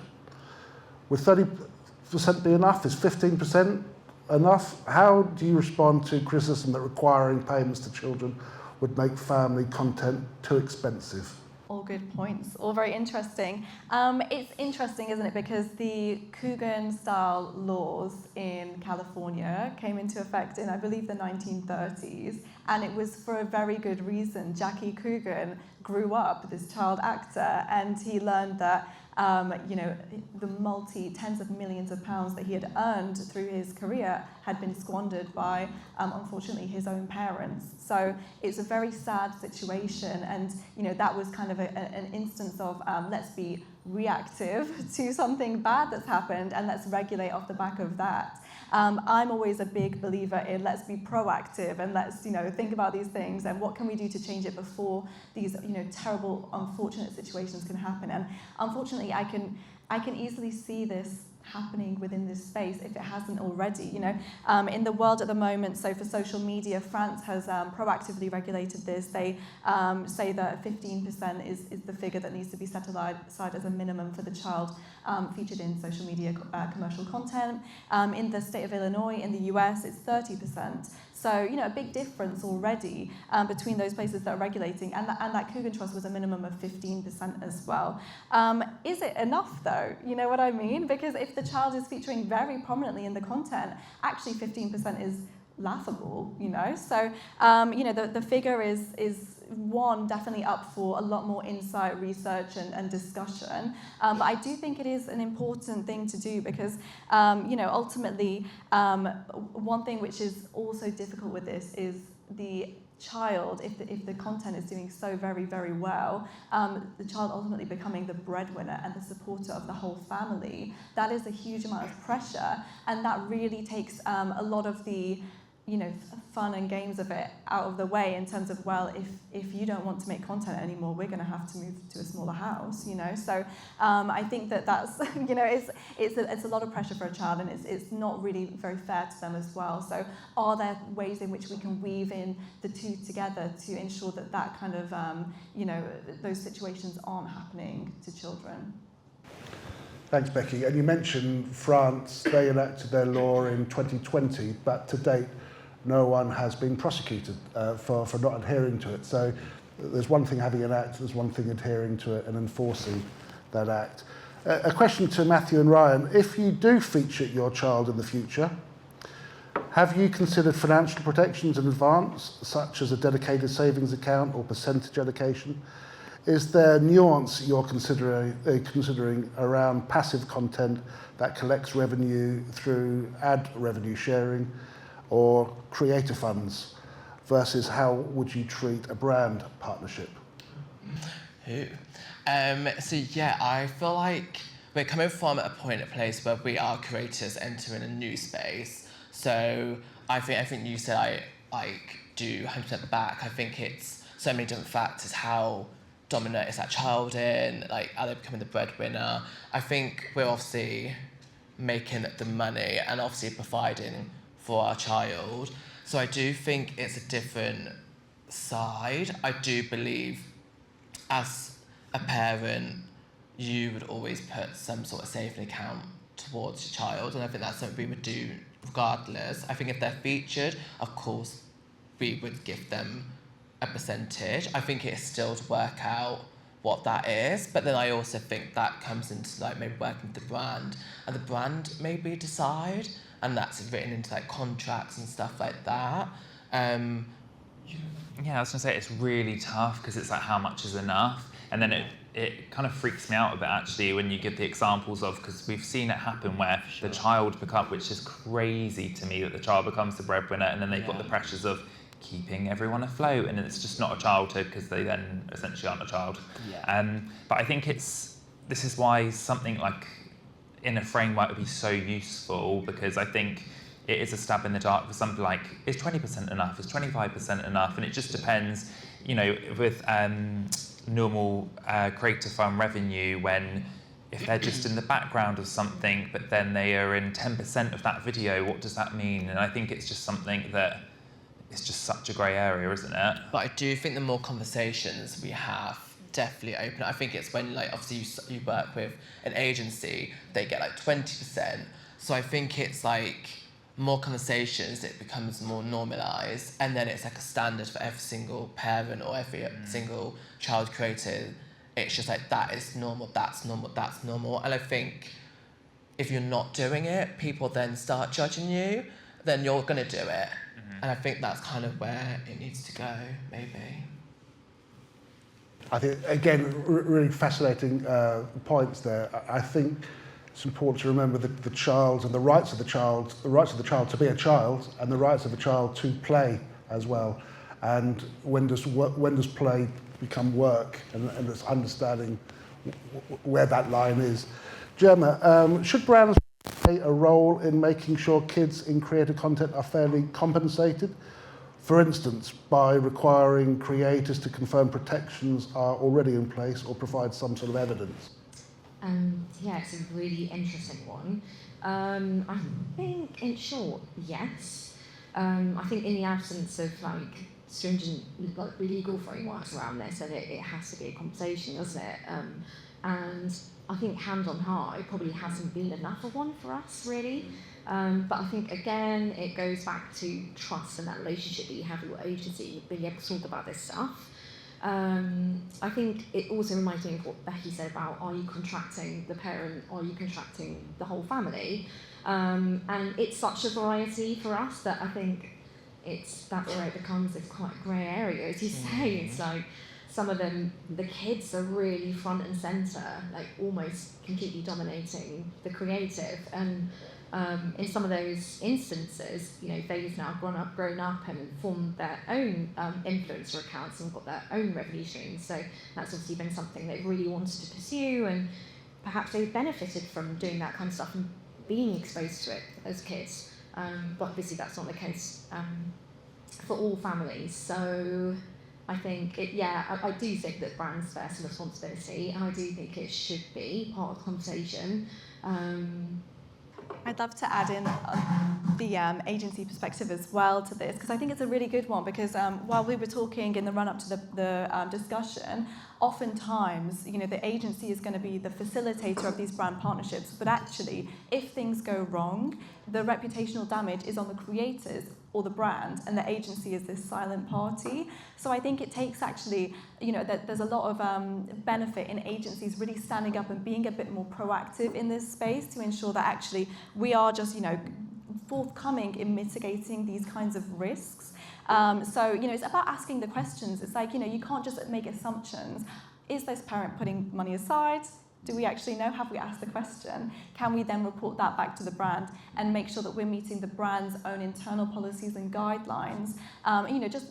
Would 30% be enough? Is 15% enough? How do you respond to criticism that requiring payments to children would make family content too expensive?
All good points, all very interesting. It's interesting, isn't it, because the Coogan-style laws in California came into effect in, I believe, the 1930s, and it was for a very good reason. Jackie Coogan grew up, this child actor, and he learned that the tens of millions of pounds that he had earned through his career had been squandered by, unfortunately, his own parents. So it's a very sad situation, and that was kind of an instance of let's be reactive to something bad that's happened, and let's regulate off the back of that. I'm always a big believer in let's be proactive and let's think about these things and what can we do to change it before these terrible, unfortunate situations can happen. And unfortunately, I can easily see this happening within this space if it hasn't already. In the world at the moment, so for social media, France has proactively regulated this. They say that 15% is the figure that needs to be set aside as a minimum for the child featured in social media commercial content. In the state of Illinois, in the US, it's 30%. So, a big difference already between those places that are regulating, and that Coogan Trust was a minimum of 15% as well. Is it enough, though? You know what I mean? Because if the child is featuring very prominently in the content, actually 15% is laughable, So, the figure is one, definitely up for a lot more insight, research and discussion. But I do think it is an important thing to do because, ultimately, one thing which is also difficult with this is the child, if the content is doing so very, very well, the child ultimately becoming the breadwinner and the supporter of the whole family. That is a huge amount of pressure, and that really takes a lot of the fun and games of it out of the way in terms of, well, if you don't want to make content anymore, we're going to have to move to a smaller house, So I think that's, it's a lot of pressure for a child, and it's not really very fair to them as well. So are there ways in which we can weave in the two together to ensure that kind of, those situations aren't happening to children?
Thanks, Beckii. And you mentioned France. They enacted their law in 2020, but to date, no one has been prosecuted for not adhering to it. So there's one thing having an act, there's one thing adhering to it and enforcing that act. A question to Matthew and Ryan. If you do feature your child in the future, have you considered financial protections in advance, such as a dedicated savings account or percentage allocation? Is there nuance you're considering around passive content that collects revenue through ad revenue sharing or creator funds versus how would you treat a brand partnership?
So yeah, I feel like we're coming from a place where we are creators entering a new space. So I think you said I do 100% back. I think it's so many different factors. How dominant is that child in? Like, are they becoming the breadwinner? I think we're obviously making the money and obviously providing for our child. So I do think it's a different side. I do believe as a parent, you would always put some sort of saving account towards your child, and I think that's something we would do regardless. I think if they're featured, of course, we would give them a percentage. I think it's still to work out what that is, but then I also think that comes into like maybe working with the brand, and the brand maybe decide, and that's written into like contracts and stuff like that.
Yeah, I was gonna say it's really tough because it's like how much is enough, and then it kind of freaks me out a bit actually when you give the examples of, because we've seen it happen where the child which is crazy to me that the child becomes the breadwinner, and then they've got the pressures of keeping everyone afloat, and it's just not a childhood because they then essentially aren't a child. But I think this is why something like in a framework would be so useful, because I think it is a stab in the dark for something like, is 20% enough, is 25% enough? And it just depends, with normal creator fund revenue, when if they're just in the background of something but then they are in 10% of that video, what does that mean? And I think it's just something that it's just such a grey area, isn't it?
But I do think the more conversations we have definitely open. I think it's when like obviously you work with an agency, they get like 20%. So I think it's like more conversations, it becomes more normalised, and then it's like a standard for every single parent or every single child creator. It's just like that is normal, that's normal, that's normal. And I think if you're not doing it, people then start judging you, then you're going to do it. And I think that's kind of where it needs to go, maybe.
I think, again, really fascinating points there. I think it's important to remember that the child and the rights of the child to be a child, and the rights of the child to play as well. And when does play become work, and it's understanding where that line is. Jemma, should brands play a role in making sure kids in creator content are fairly compensated? For instance, by requiring creators to confirm protections are already in place or provide some sort of evidence?
Yeah, it's a really interesting one. I think, in short, yes. I think in the absence of like stringent legal frameworks around this, and it has to be a conversation, doesn't it? And I think hand on heart, it probably hasn't been enough of one for us, really. But I think, again, it goes back to trust and that relationship that you have with your agency, being able to talk about this stuff. I think it also reminds me of what Beckii said about, are you contracting the parent, are you contracting the whole family? And it's such a variety for us that I think that's where it becomes this quite grey area. As you say, it's like some of them, the kids are really front and centre, like almost completely dominating the creative. And in some of those instances, they've now grown up and formed their own influencer accounts and got their own revenue streams. So that's obviously been something they've really wanted to pursue, and perhaps they've benefited from doing that kind of stuff and being exposed to it as kids. but obviously that's not the case for all families. So I think, I do think that brands bear some responsibility, and I do think it should be part of the conversation.
I'd love to add in the agency perspective as well to this, because I think it's a really good one, because while we were talking in the run-up to the discussion, oftentimes, the agency is going to be the facilitator of these brand partnerships, but actually, if things go wrong, the reputational damage is on the creators or the brand, and the agency is this silent party. So I think it takes actually, that there's a lot of benefit in agencies really standing up and being a bit more proactive in this space to ensure that actually we are just, forthcoming in mitigating these kinds of risks. So, it's about asking the questions. It's like, you can't just make assumptions. Is this parent putting money aside? Do we actually know? Have we asked the question? Can we then report that back to the brand and make sure that we're meeting the brand's own internal policies and guidelines?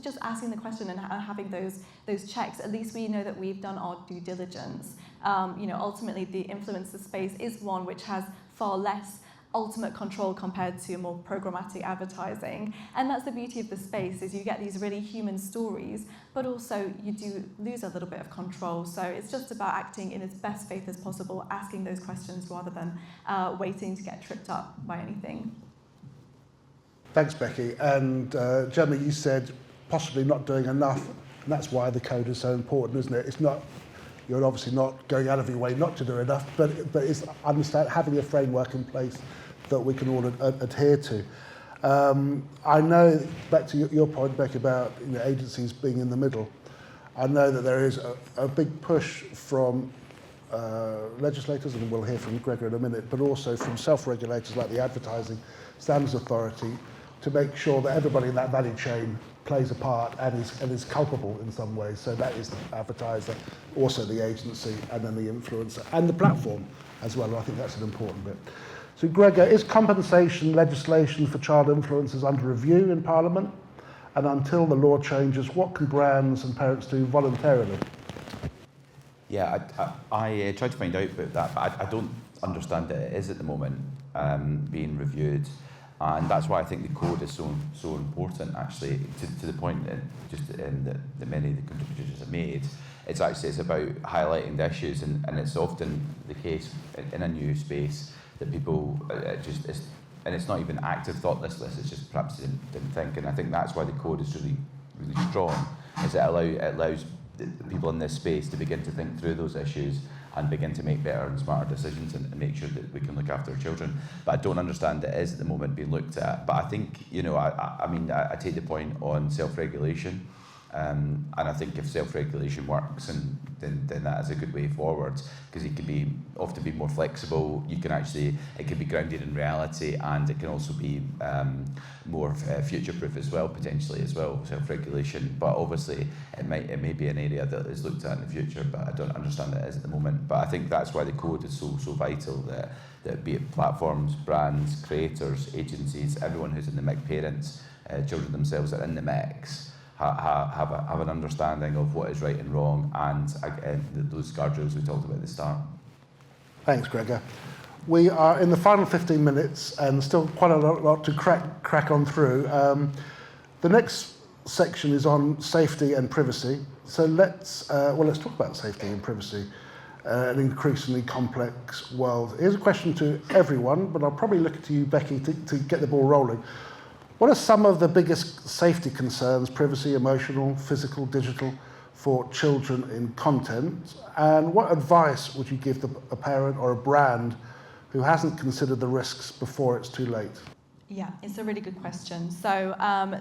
Just asking the question and having those checks. At least we know that we've done our due diligence. Ultimately, the influencer space is one which has far less ultimate control compared to more programmatic advertising. And that's the beauty of the space, is you get these really human stories, but also you do lose a little bit of control. So it's just about acting in as best faith as possible, asking those questions rather than waiting to get tripped up by anything.
Thanks, Beckii. And Jemma, you said possibly not doing enough, and that's why the code is so important, isn't it? It's not, you're obviously not going out of your way not to do enough, but it's having a framework in place that we can all adhere to. I know, back to your point, Beckii, about agencies being in the middle, I know that there is a big push from legislators, and we'll hear from Gregor in a minute, but also from self-regulators like the Advertising Standards Authority, to make sure that everybody in that value chain plays a part and is culpable in some way. So that is the advertiser, also the agency, and then the influencer, and the platform as well. I think that's an important bit. So Gregor, is compensation legislation for child influencers under review in Parliament? And until the law changes, what can brands and parents do voluntarily?
Yeah, I tried to find out about that, but I don't understand that it is at the moment being reviewed. And that's why I think the code is so important, actually, to the point that that many of the contributors have made. It's about highlighting the issues, and it's often the case in a new space that people and it's not even active thoughtlessness, it's just perhaps didn't think. And I think that's why the code is really, really strong, is it allows the people in this space to begin to think through those issues and begin to make better and smarter decisions and make sure that we can look after our children. But I don't understand it is at the moment being looked at. But I think, I take the point on self-regulation. And I think if self-regulation works, then that is a good way forward, because it can often be more flexible. It can be grounded in reality, and it can also be more future-proof as well, potentially as well, self-regulation. But obviously, it may be an area that is looked at in the future, but I don't understand it is at the moment. But I think that's why the code is so vital, that be it platforms, brands, creators, agencies, everyone who's in the mix, parents, children themselves are in the mix, have an understanding of what is right and wrong, and those guardrails we talked about at the start.
Thanks, Gregor. We are in the final 15 minutes, and still quite a lot to crack on through. The next section is on safety and privacy. So let's talk about safety and privacy. An increasingly complex world. Here's a question to everyone, but I'll probably look to you, Beckii, to get the ball rolling. What are some of the biggest safety concerns, privacy, emotional, physical, digital, for children in content? And what advice would you give a parent or a brand who hasn't considered the risks before it's too late?
Yeah, it's a really good question. So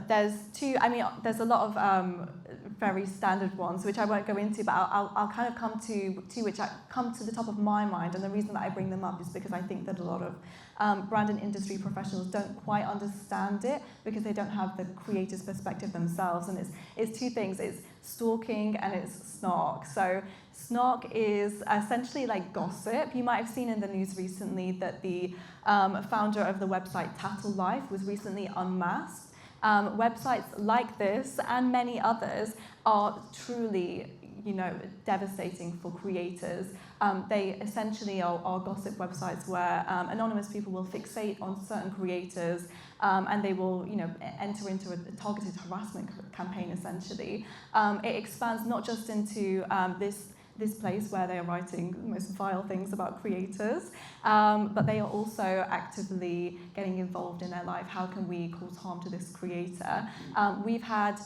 there's a lot of very standard ones, which I won't go into, but I'll kind of come to which come to the top of my mind. And the reason that I bring them up is because I think that a lot of brand and industry professionals don't quite understand it, because they don't have the creator's perspective themselves. And it's two things. It's stalking and it's snark. So snark is essentially like gossip. You might have seen in the news recently that the founder of the website Tattle Life was recently unmasked. Websites like this and many others are truly, devastating for creators. They essentially are gossip websites where anonymous people will fixate on certain creators and they will, enter into a targeted harassment campaign, essentially. It expands not just into this place where they are writing the most vile things about creators, but they are also actively getting involved in their life. How can we cause harm to this creator? We've had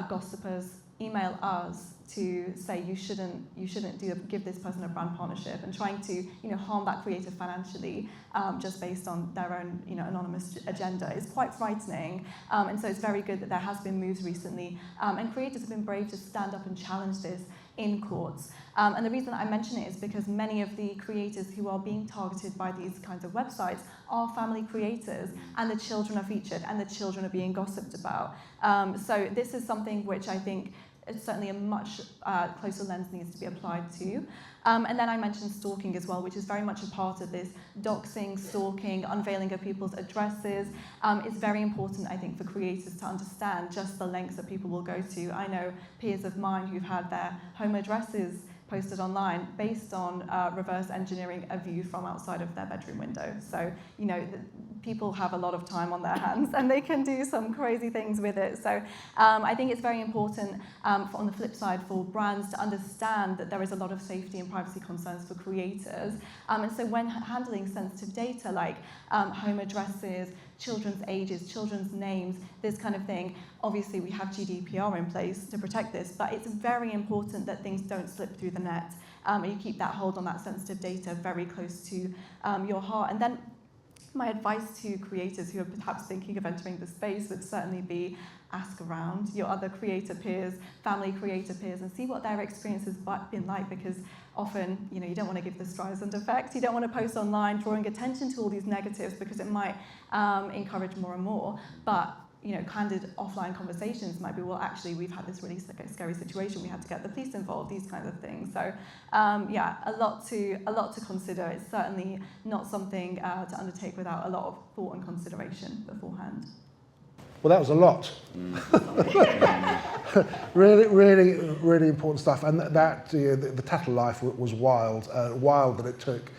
gossipers email us to say you shouldn't give this person a brand partnership, and trying to harm that creator financially just based on their own anonymous agenda is quite frightening. And so it's very good that there has been moves recently, and creators have been brave to stand up and challenge this in courts. And the reason I mention it is because many of the creators who are being targeted by these kinds of websites are family creators, and the children are featured, and the children are being gossiped about. So this is something which I think certainly a much closer lens needs to be applied to. And then I mentioned stalking as well, which is very much a part of this. Doxing, stalking, unveiling of people's addresses. It's very important, I think, for creators to understand just the lengths that people will go to. I know peers of mine who've had their home addresses posted online based on reverse engineering a view from outside of their bedroom window. So, people have a lot of time on their hands and they can do some crazy things with it. So I think it's very important, on the flip side, for brands to understand that there is a lot of safety and privacy concerns for creators. And so when handling sensitive data like home addresses, children's ages, children's names, this kind of thing, obviously we have GDPR in place to protect this, but it's very important that things don't slip through the net, and you keep that hold on that sensitive data very close to your heart. And then my advice to creators who are perhaps thinking of entering the space would certainly be ask around your other creator peers, family creator peers, and see what their experience has been like, because often, you don't want to give the Streisand effect. You don't want to post online drawing attention to all these negatives because it might encourage more and more. But candid offline conversations might be, well, actually, we've had this really scary situation. We had to get the police involved, these kinds of things. So, a lot to consider. It's certainly not something to undertake without a lot of thought and consideration beforehand.
Well, that was a lot. really important stuff. And that the tattle life was wild. Wild that it took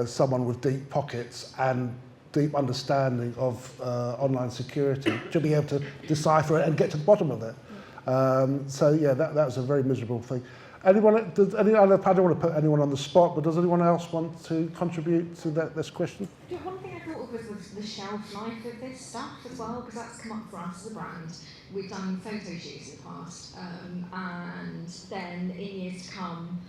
someone with deep pockets and deep understanding of online security to be able to decipher it and get to the bottom of it. That was a very miserable thing. I don't want to put anyone on the spot, but does anyone else want to contribute to this question?
One thing I thought of was the shelf life of this stuff as well, because that's come up for us as a brand. We've done photo shoots in the past, and then in years to come,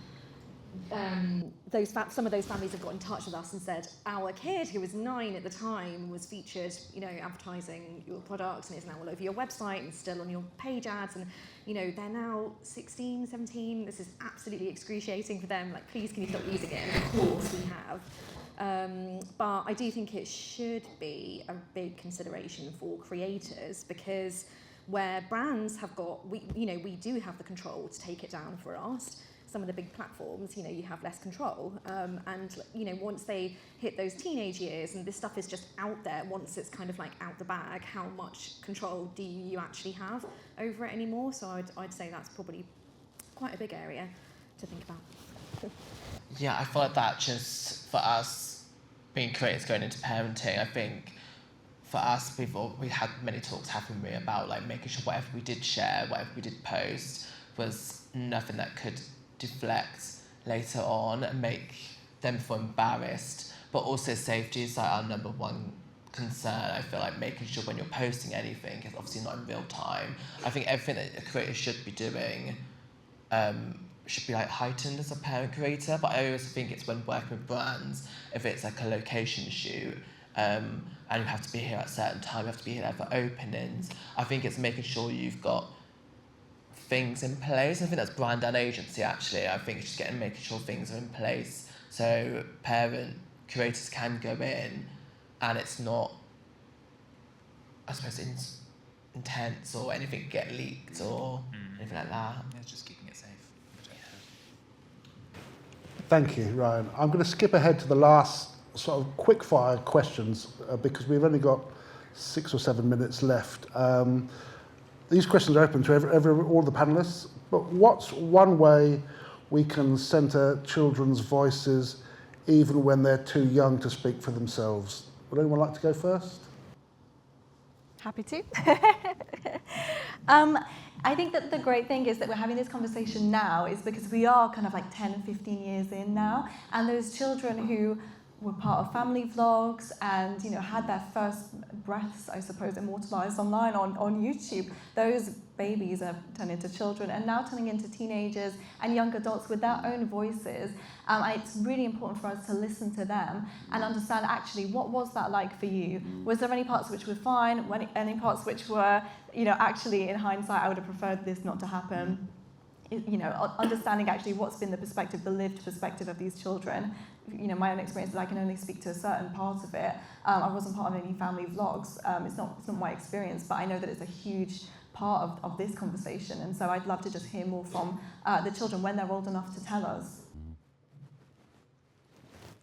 some of those families have got in touch with us and said, our kid, who was 9 at the time, was featured, advertising your products, and is now all over your website and still on your page ads, and they're now 16, 17. This is absolutely excruciating for them. Like, please, can you stop using it? And of course we have. But I do think it should be a big consideration for creators, because where brands have got, we do have the control to take it down for us. Some of the big platforms, you have less control. And once they hit those teenage years and this stuff is just out there, once it's kind of like out the bag, how much control do you actually have over it anymore? So I'd say that's probably quite a big area to think about.
Yeah, I thought that just for us being creators going into parenting, I think for us, we had many talks, haven't we, about like making sure whatever we did share, whatever we did post was nothing that could deflect later on and make them feel embarrassed, but also safety is like our number one concern. I feel like making sure when you're posting anything, it's obviously not in real time. I think everything that a creator should be doing should be like heightened as a parent creator, but I always think it's when working with brands, if it's like a location shoot, and you have to be here at a certain time, you have to be here for openings, I think it's making sure you've got things in place. I think that's brand and agency actually. I think it's just making sure things are in place so parent creators can go in and it's not, I suppose, intense or anything get leaked or anything like that.
Yeah, it's just keeping it safe.
Thank you, Ryan. I'm going to skip ahead to the last sort of quick fire questions because we've only got 6 or 7 minutes left. These questions are open to all the panelists, but what's one way we can centre children's voices even when they're too young to speak for themselves? Would anyone like to go first?
Happy to. I think that the great thing is that we're having this conversation now is because we are kind of like 10, 15 years in now, and those children who were part of family vlogs and, you know, had their first breaths, I suppose, immortalised online on YouTube, those babies have turned into children and now turning into teenagers and young adults with their own voices. And it's really important for us to listen to them and understand actually what was that like for you? Was there any parts which were fine? Any parts which were, you know, actually in hindsight I would have preferred this not to happen? You know, understanding actually what's been the perspective, the lived perspective of these children. You know, my own experience is I can only speak to a certain part of it. I wasn't part of any family vlogs. It's not my experience, but I know that it's a huge part of this conversation. And so I'd love to just hear more from the children when they're old enough to tell us.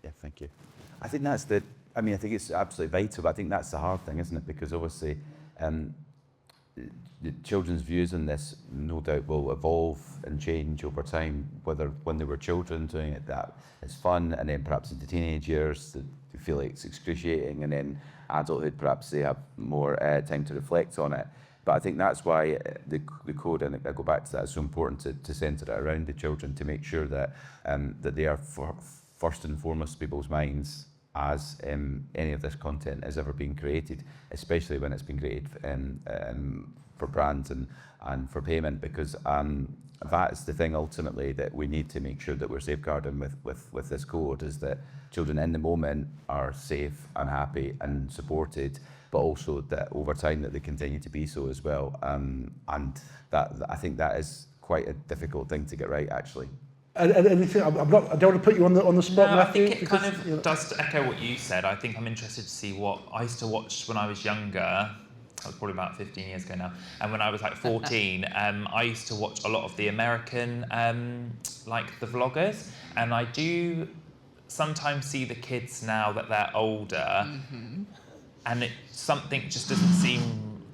Yeah, thank you. I think I think it's absolutely vital, but I think that's the hard thing, isn't it? Because obviously, the children's views on this no doubt will evolve and change over time, whether when they were children doing it that is fun, and then perhaps into teenage years they feel like it's excruciating, and then adulthood perhaps they have more time to reflect on it. But I think that's why the code, and I go back to that, is so important to centre it around the children, to make sure that that they are first and foremost people's minds as any of this content has ever been created, especially when it's been created for brands and for payment, because that is the thing ultimately that we need to make sure that we're safeguarding with this code, is that children in the moment are safe and happy and supported, but also that over time that they continue to be so as well. And that I think that is quite a difficult thing to get right, actually.
And anything, I don't want to put you on the spot,
No,
Matthew.
I think it kind of does echo what you said. I think I'm interested to see what I used to watch when I was younger. That was probably about 15 years ago now. And when I was like 14, I used to watch a lot of the American, like the vloggers. And I do sometimes see the kids now that they're older, and something just doesn't seem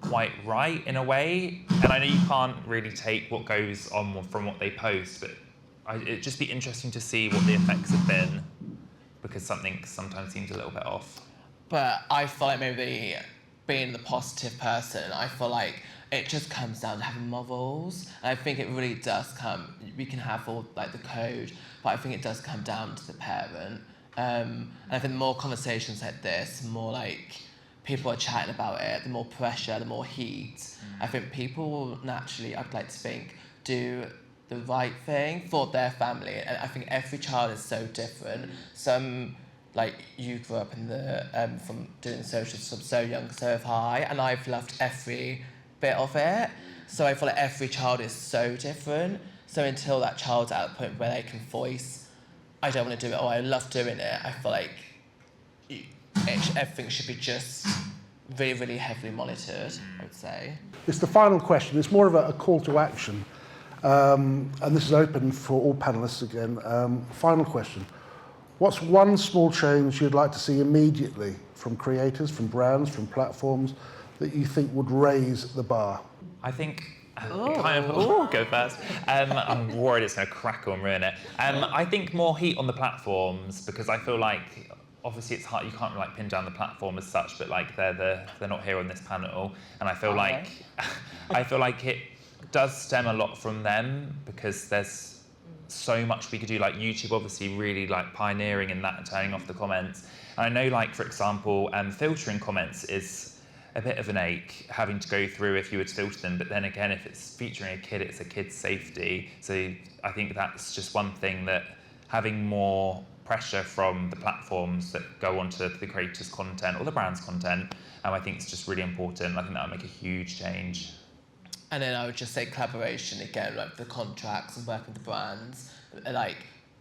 quite right in a way. And I know you can't really take what goes on from what they post, but it'd just be interesting to see what the effects have been, because something sometimes seems a little bit off.
But I feel like maybe being the positive person, I feel like it just comes down to having morals. And I think it really does come, we can have all like the code, but I think it does come down to the parent. And I think the more conversations like this, the more like people are chatting about it, the more pressure, the more heat. I think people will naturally, I'd like to think, do the right thing for their family. And I think every child is so different. Some, like you grew up in the from doing socials from so young, so have I, and I've loved every bit of it. So I feel like every child is so different. So until that child's at a point where they can voice, I don't want to do it, or I love doing it, I feel like everything should be just really, really heavily monitored, I would say.
It's the final question. It's more of a call to action. And this is open for all panelists again. Final question. What's one small change you'd like to see immediately from creators, from brands, from platforms that you think would raise the bar?
I think go first. I'm worried it's going to crackle and ruin it. I think more heat on the platforms, because I feel like obviously it's hard. You can't like pin down the platform as such, but like they're not here on this panel, and I feel like it does stem a lot from them, because there's so much we could do. Like YouTube obviously really like pioneering in that and turning off the comments. And I know, like for example, filtering comments is a bit of an ache, having to go through if you would filter them, but then again, if it's featuring a kid, it's a kid's safety. So I think that's just one thing, that having more pressure from the platforms that go onto the creators' content or the brand's content, I think it's just really important. I think that would make a huge change.
And then I would just say collaboration again, like the contracts and working with the brands, like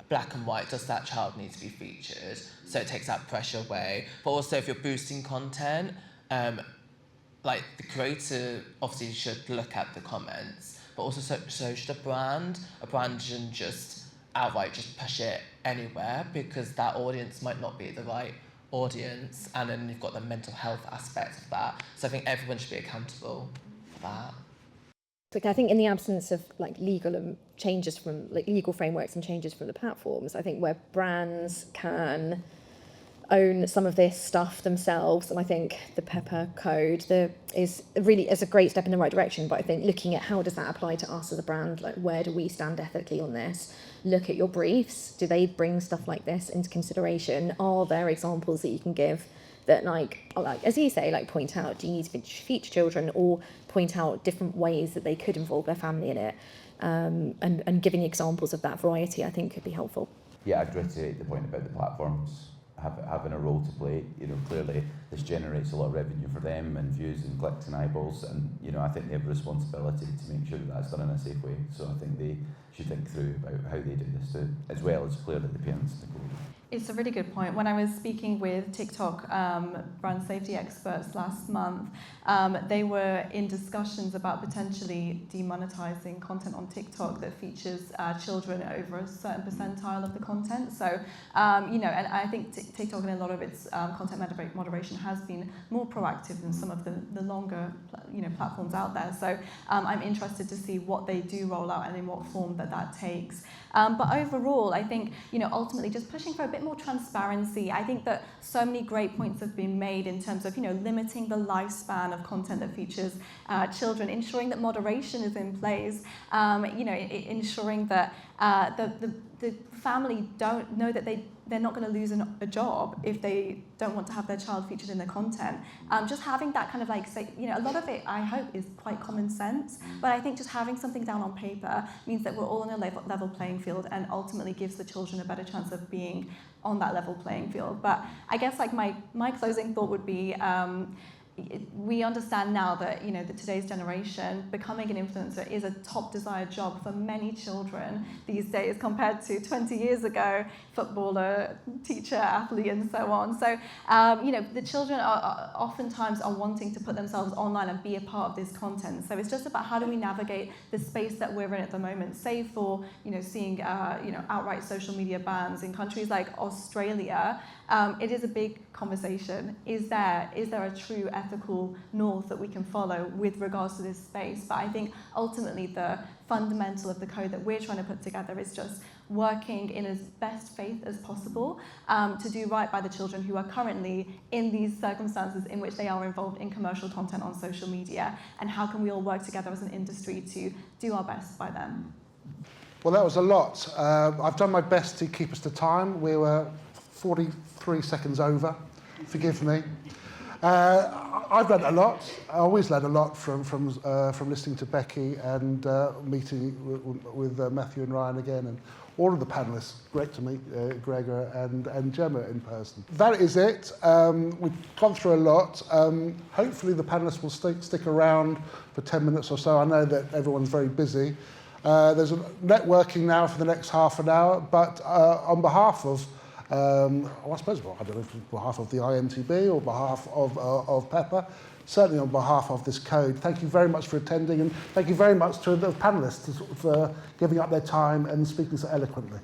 black and white, does that child need to be featured? So it takes that pressure away. But also if you're boosting content, like the creator obviously should look at the comments, but also so should a brand. A brand shouldn't just outright just push it anywhere, because that audience might not be the right audience, and then you've got the mental health aspect of that. So I think everyone should be accountable for that.
I think in the absence of like legal changes from like legal frameworks and changes from the platforms, I think where brands can own some of this stuff themselves, and I think the Pepper Code is a great step in the right direction. But I think looking at how does that apply to us as a brand, like where do we stand ethically on this? Look at your briefs. Do they bring stuff like this into consideration? Are there examples that you can give that like as you say, like point out, do you need to feature children, or point out different ways that they could involve their family in it, and giving examples of that variety, I think could be helpful.
Yeah, I'd reiterate the point about the platforms having a role to play. You know, clearly this generates a lot of revenue for them and views and clicks and eyeballs, and you know, I think they have a responsibility to make sure that that's done in a safe way. So I think they should think through about how they do this too, as well as clearly the parents in the code.
It's a really good point. When I was speaking with TikTok brand safety experts last month, they were in discussions about potentially demonetizing content on TikTok that features children over a certain percentile of the content. So, you know, and I think TikTok and a lot of its content moderation has been more proactive than some of the longer, you know, platforms out there. So I'm interested to see what they do roll out and in what form that takes. But overall, I think, you know, ultimately just pushing for a bit more transparency. I think that so many great points have been made in terms of, you know, limiting the lifespan of content that features children, ensuring that moderation is in place, you know, ensuring that the family don't know that they're not going to lose a job if they don't want to have their child featured in their content. Just having that kind of like, say, you know, a lot of it, I hope, is quite common sense, but I think just having something down on paper means that we're all on a level playing field, and ultimately gives the children a better chance of being on that level playing field. But I guess like my closing thought would be, we understand now that, you know, that today's generation, becoming an influencer is a top desired job for many children these days compared to 20 years ago, footballer, teacher, athlete, and so on. So, you know, the children are oftentimes wanting to put themselves online and be a part of this content. So it's just about how do we navigate the space that we're in at the moment, save for, you know, seeing, you know, outright social media bans in countries like Australia. It is a big conversation. Is there a true ethical north that we can follow with regards to this space? But I think ultimately the fundamental of the code that we're trying to put together is just working in as best faith as possible to do right by the children who are currently in these circumstances in which they are involved in commercial content on social media, and how can we all work together as an industry to do our best by them.
Well, that was a lot. I've done my best to keep us to time. We were 43 seconds over. Forgive me. I've learned a lot. I always learn a lot from listening to Beckii and meeting with Matthew and Ryan again, and all of the panelists. Great to meet Gregor and Jemma in person. That is it. We've gone through a lot. Hopefully the panelists will stick around for 10 minutes or so. I know that everyone's very busy. There's a networking now for the next half an hour, but on behalf of I suppose, well, I don't know if it's on behalf of the INTB or behalf of Pepper, certainly on behalf of this code, thank you very much for attending, and thank you very much to the panelists for giving up their time and speaking so eloquently.